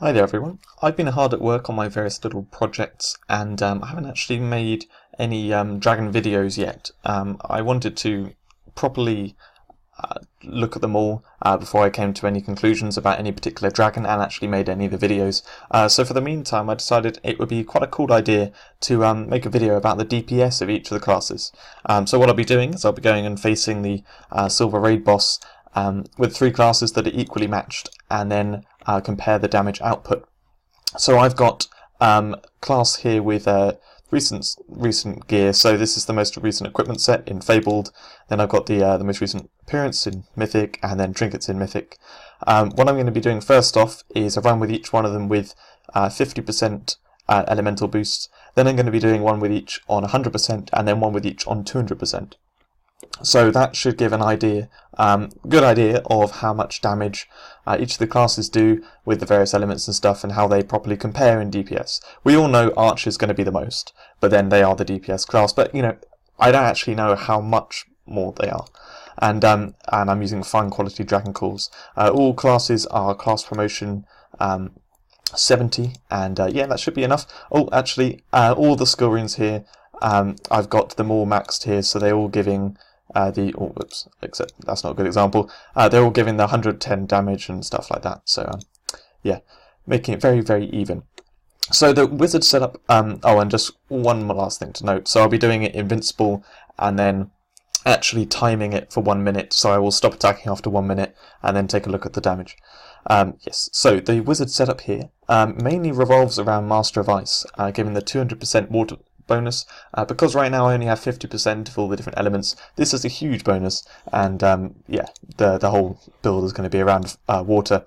Hi there everyone. I've been hard at work on my various little projects and I haven't actually made any dragon videos yet. I wanted to properly look at them all before I came to any conclusions about any particular dragon and actually made any of the videos. So for the meantime I decided it would be quite a cool idea to make a video about the DPS of each of the classes. So what I'll be doing is I'll be going and facing the Silver Raid boss with three classes that are equally matched, and then compare the damage output. So I've got class here with recent gear. So this is the most recent equipment set in Fabled. Then I've got the most recent appearance in Mythic, and then trinkets in Mythic. What I'm going to be doing first off is a run with each one of them with 50% elemental boosts. Then I'm going to be doing one with each on 100%, and then one with each on 200%. So that should give an idea, good idea of how much damage each of the classes do with the various elements and stuff, and how they properly compare in DPS. We all know Archer is going to be the most, but then they are the DPS class. But you know, I don't actually know how much more they are, and I'm using fine quality dragon calls. All classes are class promotion 70, and yeah, that should be enough. Oh, actually, all the skill runes here, I've got them all maxed here, so they're all giving. Except that's not a good example. They're all giving the 110 damage and stuff like that. So yeah, making it very, very even. So the wizard setup. Oh, and just one last thing to note. So I'll be doing it invincible, and then actually timing it for 1 minute. So I will stop attacking after 1 minute, and then take a look at the damage. Yes. So the wizard setup here mainly revolves around Master of Ice, giving the 200% water bonus. Because right now I only have 50% of all the different elements, this is a huge bonus, and yeah, the whole build is going to be around water.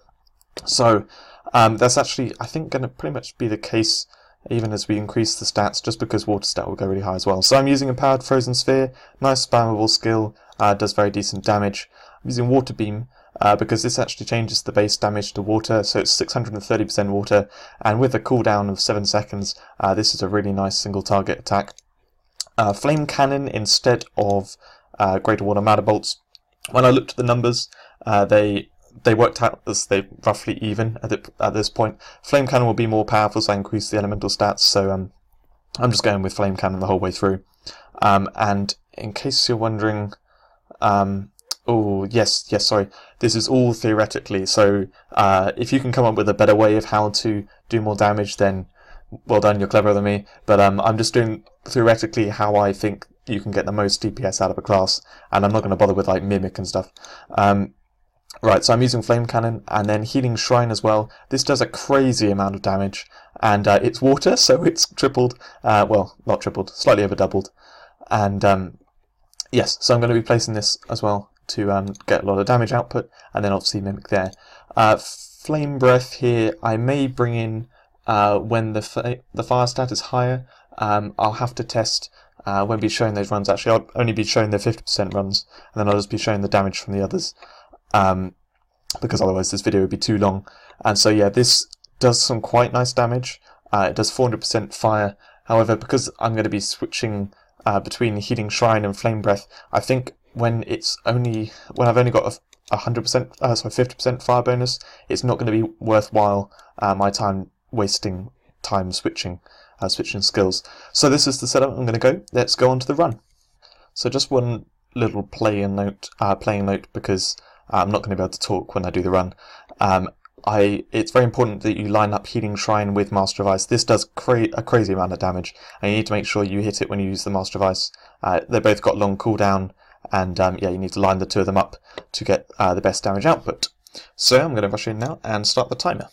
So that's actually, I think, going to pretty much be the case even as we increase the stats, just because water stat will go really high as well. So I'm using Empowered Frozen Sphere, nice spammable skill, does very decent damage. I'm using Water Beam, because this actually changes the base damage to water, so it's 630% water, and with a cooldown of 7 seconds, this is a really nice single target attack. Flame Cannon instead of Greater Water Matter Bolts. When I looked at the numbers, they worked out as they roughly even at this point. Flame Cannon will be more powerful, so I increase the elemental stats, so I'm just going with Flame Cannon the whole way through. And in case you're wondering, oh, yes, sorry. This is all theoretically, so if you can come up with a better way of how to do more damage, then well done, you're cleverer than me. But I'm just doing theoretically how I think you can get the most DPS out of a class, and I'm not going to bother with like Mimic and stuff. Right, so I'm using Flame Cannon, and then Healing Shrine as well. This does a crazy amount of damage, and it's water, so it's tripled. Well, not tripled, slightly over doubled. And yes, so I'm going to be placing this as well to get a lot of damage output, and then obviously Mimic there. Flame Breath here, I may bring in when the fire stat is higher. I'll have to test. Won't be showing those runs, actually. I'll only be showing the 50% runs, and then I'll just be showing the damage from the others, because otherwise this video would be too long. And so yeah, this does some quite nice damage. It does 400% fire. However, because I'm going to be switching between Healing Shrine and Flame Breath, I think when I've only got a 50% fire bonus, it's not going to be worthwhile my time wasting time switching skills. So this is the setup I'm going to go. Let's go on to the run. So just one little playing note, because I'm not going to be able to talk when I do the run. It's very important that you line up Healing Shrine with Master of Ice. This does a crazy amount of damage, and you need to make sure you hit it when you use the Master of Ice. They both got long cooldown, and yeah, you need to line the two of them up to get the best damage output. So I'm going to rush in now and start the timer.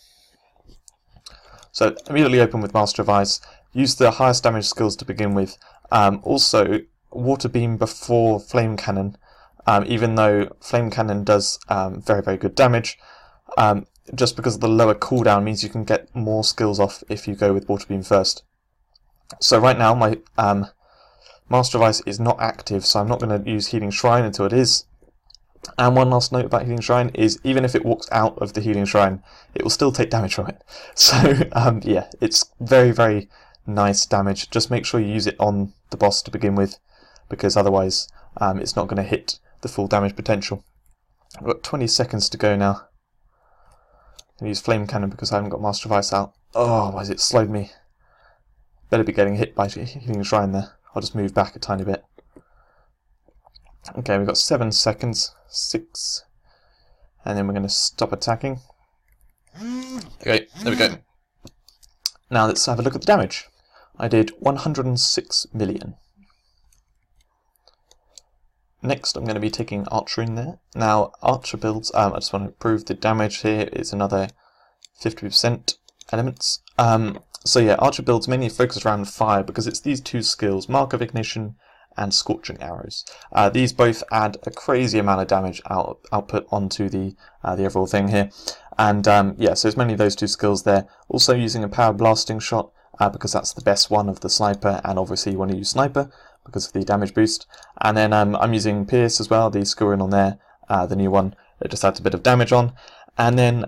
So immediately open with Master of Ice. Use the highest damage skills to begin with. Also, Water Beam before Flame Cannon, even though Flame Cannon does very, very good damage. Just because of the lower cooldown means you can get more skills off if you go with Water Beam first. So right now my Master of Ice is not active, so I'm not going to use Healing Shrine until it is. And one last note about Healing Shrine is, even if it walks out of the Healing Shrine, it will still take damage from it. So yeah, it's very, very nice damage. Just make sure you use it on the boss to begin with, because otherwise it's not going to hit the full damage potential. I've got 20 seconds to go now. going to use Flame Cannon because I haven't got Master of Ice out. Oh, why has it slowed me? Better be getting hit by hitting a shrine there. I'll just move back a tiny bit. Okay, we've got 7 seconds. 6. And then we're going to stop attacking. Okay, there we go. Now let's have a look at the damage. I did 106 million. Next, I'm going to be taking Archer in there. Now, Archer builds, I just want to improve the damage here. It's another 50% elements. So yeah, Archer builds mainly focus around fire because it's these two skills, Mark of Ignition and Scorching Arrows. These both add a crazy amount of damage output onto the overall thing here. And yeah, so it's mainly those two skills there. Also using a Power Blasting Shot because that's the best one of the Sniper, and obviously you want to use Sniper because of the damage boost. And then I'm using Pierce as well, the Scorin on there, the new one. It just adds a bit of damage on. And then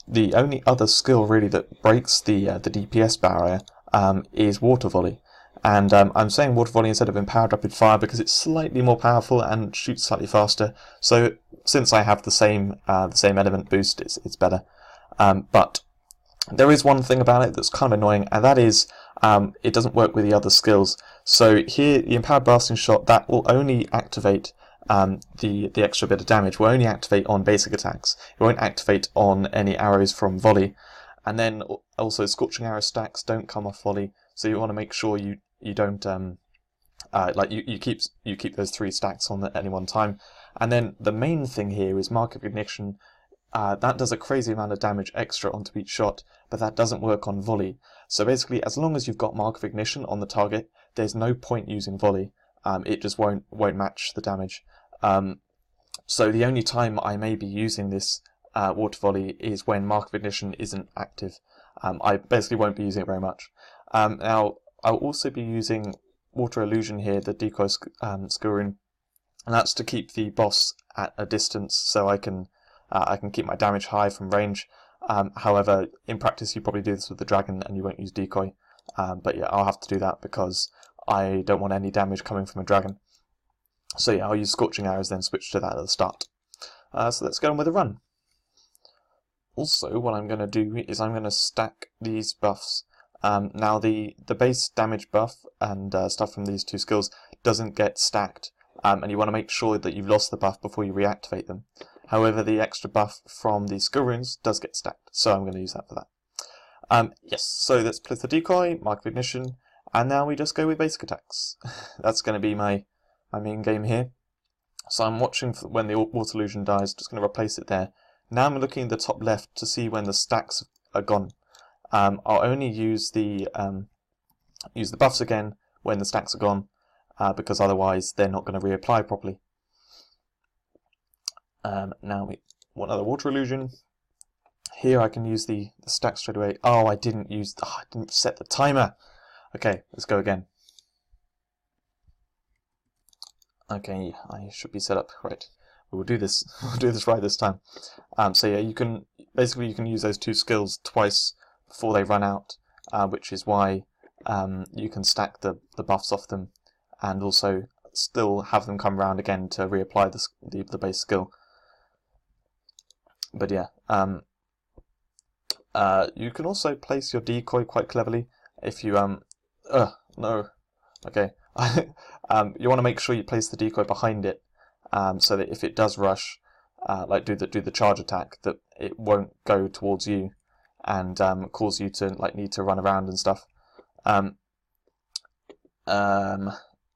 the only other skill really that breaks the DPS barrier is Water Volley. And I'm saying Water Volley instead of Empowered Rapid Fire because it's slightly more powerful and shoots slightly faster. So since I have the same element boost, it's better. But there is one thing about it that's kind of annoying, and that is it doesn't work with the other skills. So here, the Empowered Blasting Shot, that will only activate the extra bit of damage. Will only activate on basic attacks. It won't activate on any arrows from volley. And then also Scorching Arrow stacks don't come off volley, so you want to make sure you don't you keep those 3 stacks on at any one time. And then the main thing here is Mark of Ignition. That does a crazy amount of damage extra onto each shot, but that doesn't work on volley. So basically, as long as you've got Mark of Ignition on the target, there's no point using volley. It just won't match the damage. So the only time I may be using this Water Volley is when Mark of Ignition isn't active. I basically won't be using it very much. Now, I'll also be using Water Illusion here, the decoy Scorin, and that's to keep the boss at a distance so I can keep my damage high from range. However, in practice you probably do this with the dragon and you won't use decoy. But yeah, I'll have to do that because I don't want any damage coming from a dragon. So yeah, I'll use Scorching Arrows, then switch to that at the start. So let's go on with a run. Also, what I'm going to do is I'm going to stack these buffs. Now the base damage buff and stuff from these 2 skills doesn't get stacked, and you want to make sure that you've lost the buff before you reactivate them. However, the extra buff from the skill runes does get stacked, so I'm going to use that for that. Yes, so let's place the decoy, Mark of Ignition, and now we just go with basic attacks. That's going to be my main game here. So I'm watching for when the Water Illusion dies, just going to replace it there. Now I'm looking at the top left to see when the stacks are gone. I'll only use the buffs again when the stacks are gone, because otherwise they're not going to reapply properly. Now we want another Water Illusion. Here I can use the stack straight away. Oh, I didn't set the timer. Okay, let's go again. Okay, I should be set up right. We'll do this. We'll do this right this time. So yeah, you can use those 2 skills twice before they run out, which is why you can stack the buffs off them, and also still have them come around again to reapply the base skill. But yeah, you can also place your decoy quite cleverly if you no, okay. You want to make sure you place the decoy behind it, so that if it does rush, like do the charge attack, that it won't go towards you and cause you to need to run around and stuff.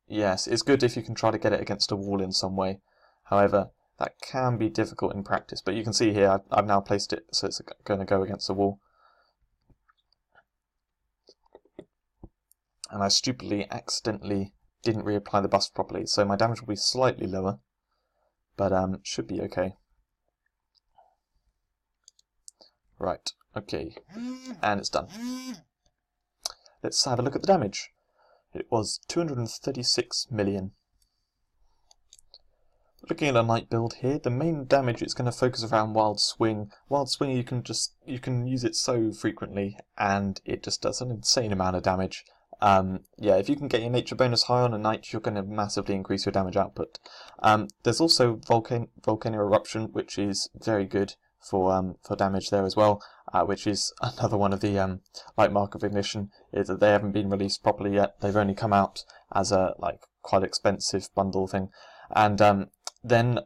Yes, it's good if you can try to get it against a wall in some way. However, that can be difficult in practice. But you can see here, I've now placed it so it's going to go against the wall. And I stupidly, accidentally didn't reapply the buff properly, so my damage will be slightly lower, but should be okay. Right, okay, and it's done. Let's have a look at the damage. It was 236 million. Looking at a night build here, the main damage is going to focus around Wild Swing. Wild Swing, you can use it so frequently, and it just does an insane amount of damage. Yeah, if you can get your nature bonus high on a night, you're going to massively increase your damage output. There's also Volcano Eruption, which is very good for damage there as well, which is another one of the like mark of ignition, is that they haven't been released properly yet. They've only come out as a quite expensive bundle thing. And then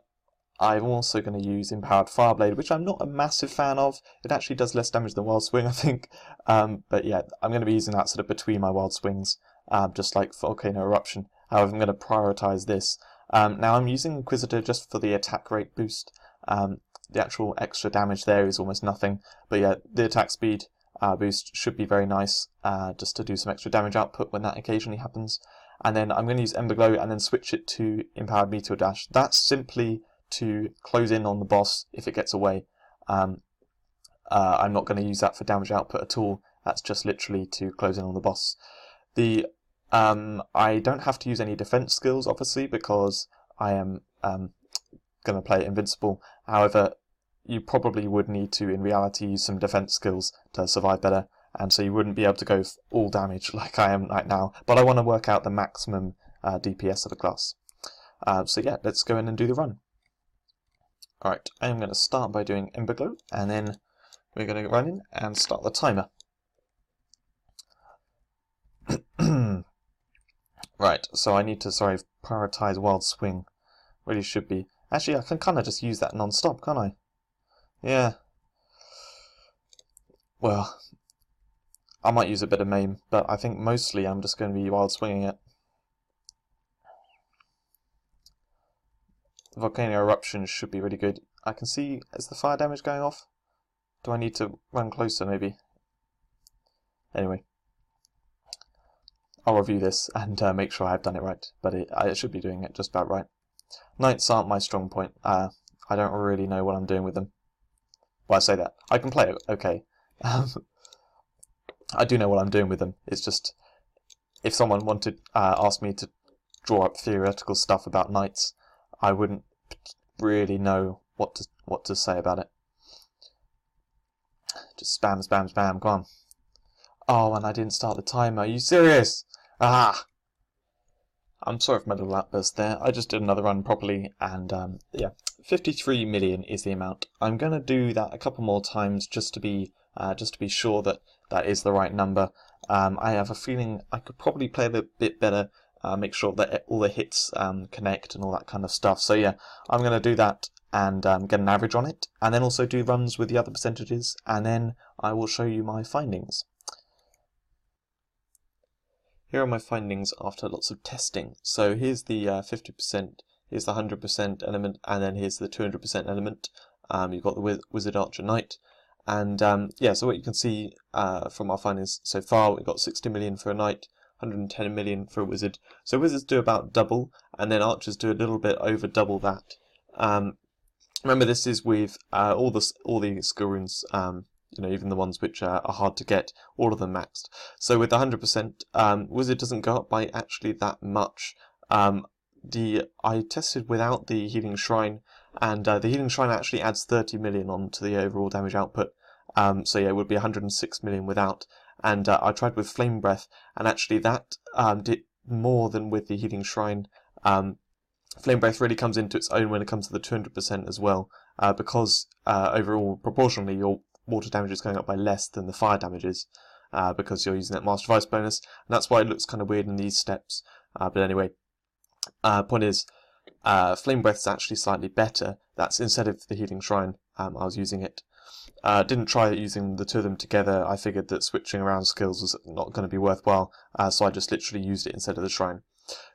I'm also going to use Empowered Fireblade, which I'm not a massive fan of. It actually does less damage than Wild Swing, I think. But yeah, I'm going to be using that sort of between my Wild Swings, just like Volcano Eruption. However, I'm going to prioritize this. Now I'm using Inquisitor just for the attack rate boost. The actual extra damage there is almost nothing. But yeah, the attack speed boost should be very nice, just to do some extra damage output when that occasionally happens. And then I'm going to use Ember Glow and then switch it to Empowered Meteor Dash. That's simply to close in on the boss if it gets away. I'm not going to use that for damage output at all. That's just literally to close in on the boss. I don't have to use any defense skills, obviously, because I am going to play Invincible. However, you probably would need to, in reality, use some defense skills to survive better, and so you wouldn't be able to go all damage like I am right now. But I want to work out the maximum DPS of the class. So yeah, let's go in and do the run. Alright, I'm going to start by doing Ember Glow, and then we're going to run in and start the timer. Right, so I need to, prioritize Wild Swing. Really should be. Actually, I can kind of just use that non-stop, can't I? Yeah. Well, I might use a bit of Maim, but I think mostly I'm just going to be Wild Swinging it. Volcano Eruption should be really good. I can see, is the fire damage going off? Do I need to run closer, maybe? Anyway. I'll review this and make sure I've done it right, but I should be doing it just about right. Knights aren't my strong point. I don't really know what I'm doing with them. Well, I say that. I can play it, okay. I do know what I'm doing with them. It's just, if someone wanted asked me to draw up theoretical stuff about knights, I wouldn't really know what to say about it. Just spam, spam, spam, come on. Oh, and I didn't start the timer. Are you serious? Ah! I'm sorry for my little outburst there. I just did another run properly, and yeah, 53 million is the amount. I'm going to do that a couple more times just to be sure that that is the right number. I have a feeling I could probably play it a bit better, make sure that all the hits connect and all that kind of stuff. So yeah, I'm going to do that and get an average on it, and then also do runs with the other percentages, and then I will show you my findings. Here are my findings after lots of testing. So here's the 50%, here's the 100% element, and then here's the 200% element. You've got the Wizard, Archer, Knight. And yeah, so what you can see from our findings so far, we've got 60 million for a Knight, 110 million for a Wizard. So Wizards do about double, and then Archers do a little bit over double that. Remember, this is with all the skill runes, you know, even the ones which are hard to get, all of them maxed. So with the 100%, Wizard doesn't go up by actually that much. I tested without the Healing Shrine, and the Healing Shrine actually adds 30 million onto the overall damage output. So yeah, it would be 106 million without. And I tried with Flame Breath, and actually that did more than with the Healing Shrine. Flame Breath really comes into its own when it comes to the 200% as well, because overall, proportionally, your water damage is going up by less than the fire damage is, because you're using that Master Device bonus, and that's why it looks kind of weird in these steps. But anyway, point is, Flame Breath is actually slightly better. That's instead of the Healing Shrine, I was using it. Didn't try using the two of them together. I figured that switching around skills was not going to be worthwhile, so I just literally used it instead of the Shrine.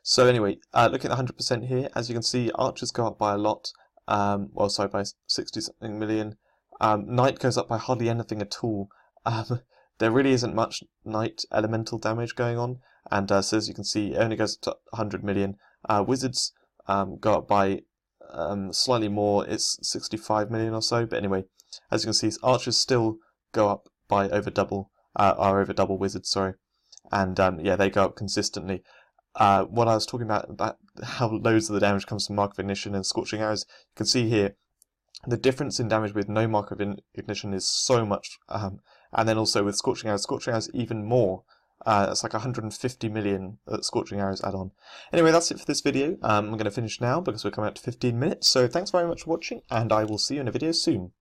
So anyway, looking at the 100% here, as you can see, Archers go up by a lot. Well, sorry, by 60-something million. Knight goes up by hardly anything at all. There really isn't much Knight elemental damage going on, and so as you can see, it only goes up to 100 million. Wizards go up by slightly more, it's 65 million or so, but anyway, as you can see, Archers still go up by over double, are over double Wizards, sorry, and yeah, they go up consistently. What I was talking about how loads of the damage comes from Mark of Ignition and Scorching Arrows, you can see here, the difference in damage with no Mark of Ignition is so much, and then also with Scorching Arrows even more. That's like 150 million that Scorching Arrows add on. Anyway, that's it for this video. I'm going to finish now because we're coming up to 15 minutes, so thanks very much for watching, and I will see you in a video soon.